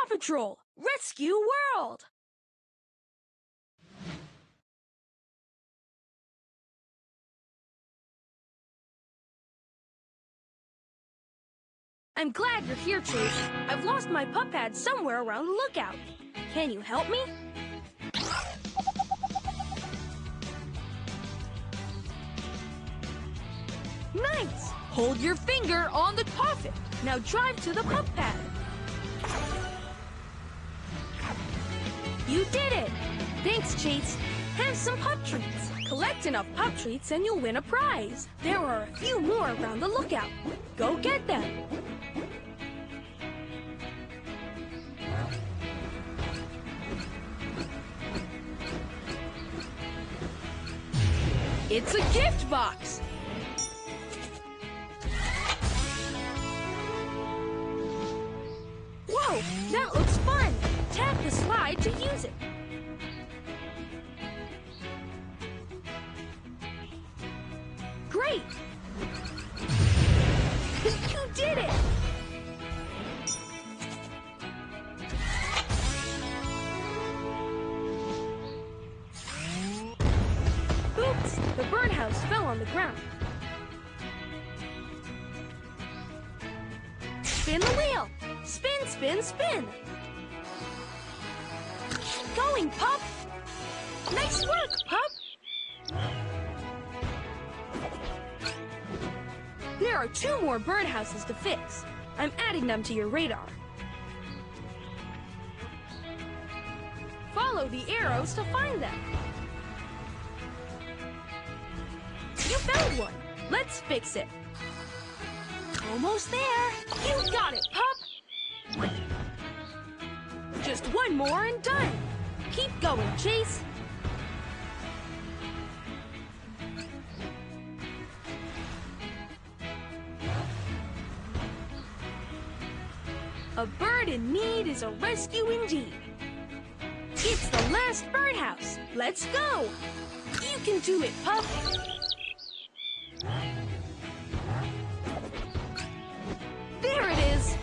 Patrol! Rescue World! I'm glad you're here, Chase. I've lost my pup pad somewhere around the lookout. Can you help me? Nice! Hold your finger on the coffin. Now drive to the pup pad. You did it! Thanks, Chase. Have some pup treats. Collect enough pup treats and you'll win a prize. There are a few more around the lookout. Go get them. It's a gift box! Whoa, that looks fun! Tap the slide to use it. Great! You did it! Oops, the birdhouse fell on the ground. Spin the wheel! Spin, spin, spin! Keep going, pup! Nice work, pup! There are 2 more birdhouses to fix. I'm adding them to your radar. Follow the arrows to find them. You found one. Let's fix it. Almost there. You got it, pup. Just one more and done. Keep going, Chase. A bird in need is a rescue indeed. It's the last birdhouse. Let's go. You can do it, pup. There it is!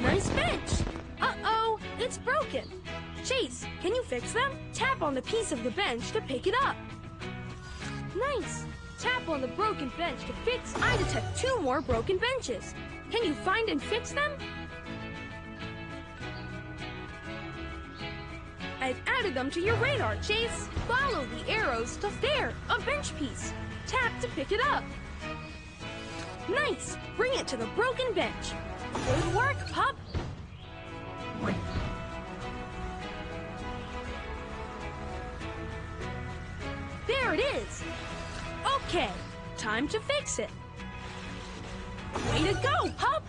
Nice bench! Uh-oh, it's broken. Chase, can you fix them? Tap on the piece of the bench to pick it up. Nice! Tap on the broken bench to fix. I detect 2 more broken benches. Can you find and fix them? I've added them to your radar, Chase. Follow the arrows to there, a bench piece. Tap to pick it up. Nice! Bring it to the broken bench. Good work, pup. There it is. Okay, time to fix it. Way to go, pup!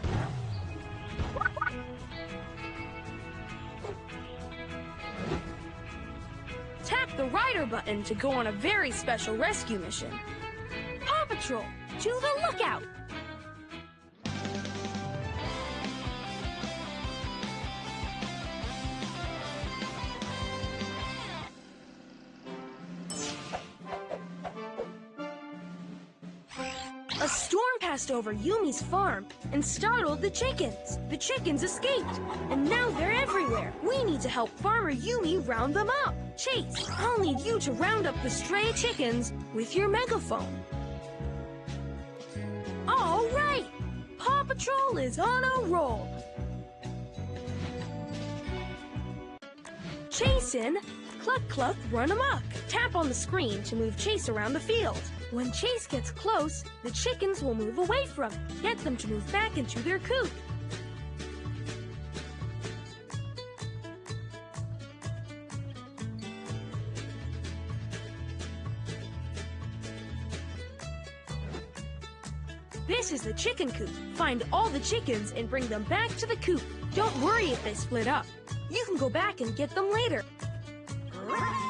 Tap the rider button to go on a very special rescue mission. Paw Patrol, to the lookout! A storm passed over Yumi's farm and startled the chickens. The chickens escaped, and now they're everywhere. We need to help Farmer Yumi round them up. Chase, I'll need you to round up the stray chickens with your megaphone. All right! Paw Patrol is on a roll. Chase in, cluck cluck, run amok. Tap on the screen to move Chase around the field. When Chase gets close, the chickens will move away from him. Get them to move back into their coop. This is the chicken coop. Find all the chickens and bring them back to the coop. Don't worry if they split up. You can go back and get them later.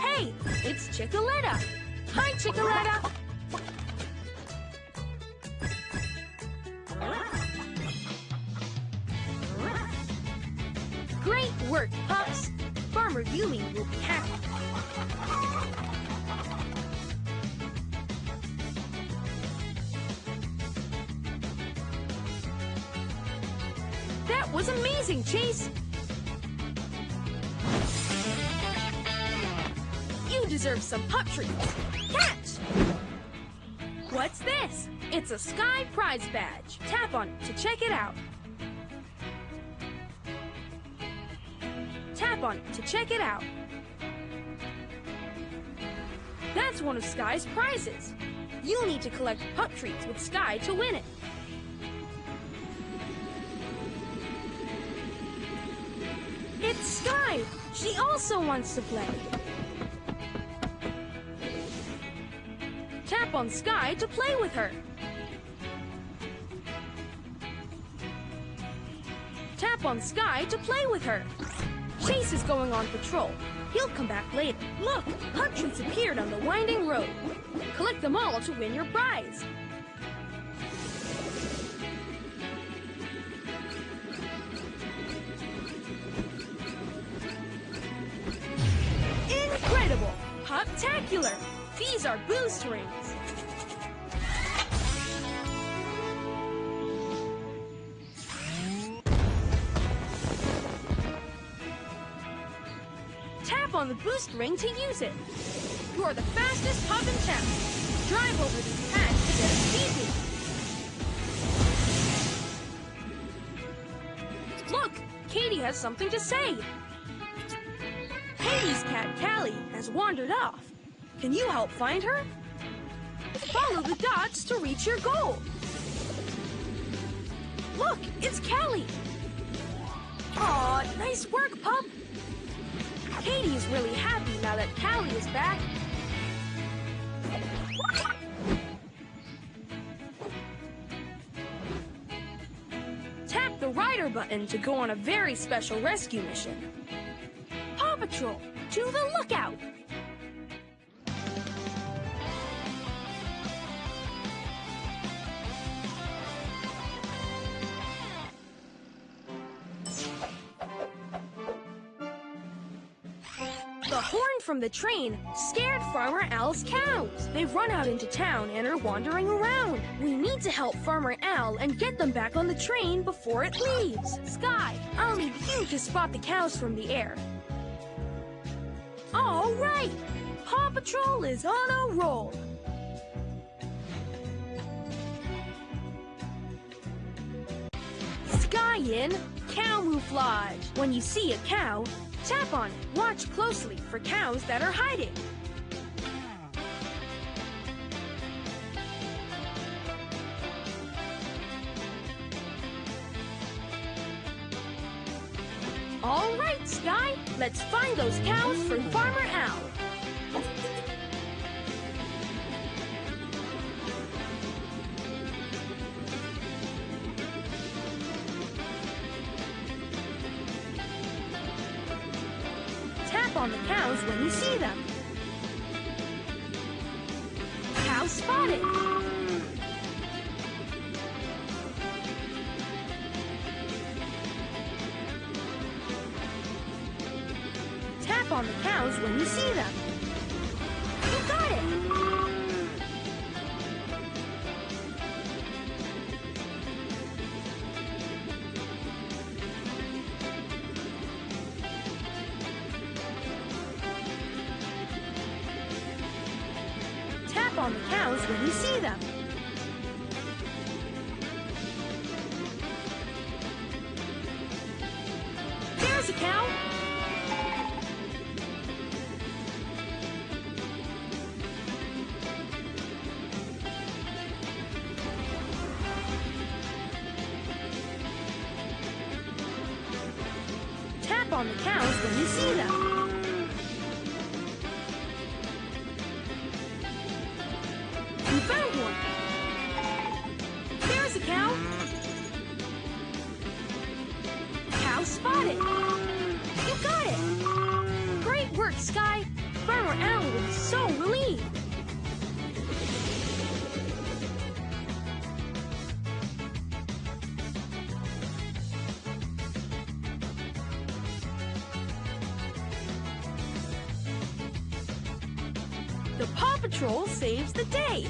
Hey, it's Chickaletta. Hi, Chickaletta. Great work, pups. Farmer Yumi will be happy. That was amazing, Chase! You deserve some pup treats. Catch! What's this? It's a Sky Prize badge. Tap on it to check it out. Tap on it to check it out. That's one of Sky's prizes. You'll need to collect pup treats with Sky to win it. It's Sky! She also wants to play. Tap on Sky to play with her. Tap on Sky to play with her. Chase is going on patrol. He'll come back later. Look, pup treats appeared on the winding road. Collect them all to win your prize. Incredible! Puptacular! These are boost rings. Tap on the boost ring to use it. You are the fastest pup in town. Drive over these pads to get a speed boost. Look, Katie has something to say. Katie's cat, Callie, has wandered off. Can you help find her? Follow the dots to reach your goal. Look, it's Callie. Aw, nice work, pup. Katie is really happy now that Callie is back. Tap the rider button to go on a very special rescue mission. Paw Patrol, to the lookout! The horn from the train scared Farmer Al's cows. They've run out into town and are wandering around. We need to help Farmer Al and get them back on the train before it leaves. Sky, I'll need you to spot the cows from the air. All right! Paw Patrol is on a roll. Sky in camouflage. When you see a cow, tap on it. Watch closely for cows that are hiding. All right, Sky, let's find those cows for Farmer Al. Tap on the cows when you see them. Cow spotted. Tap on the cows when you see them. You got it! Tap on the cows when you see them. There's a cow! Tap on the cows when you see them. You found one. There's a cow. Cow spotted. You got it. Great work, Sky. Farmer Al will be so relieved. The Paw Patrol saves the day.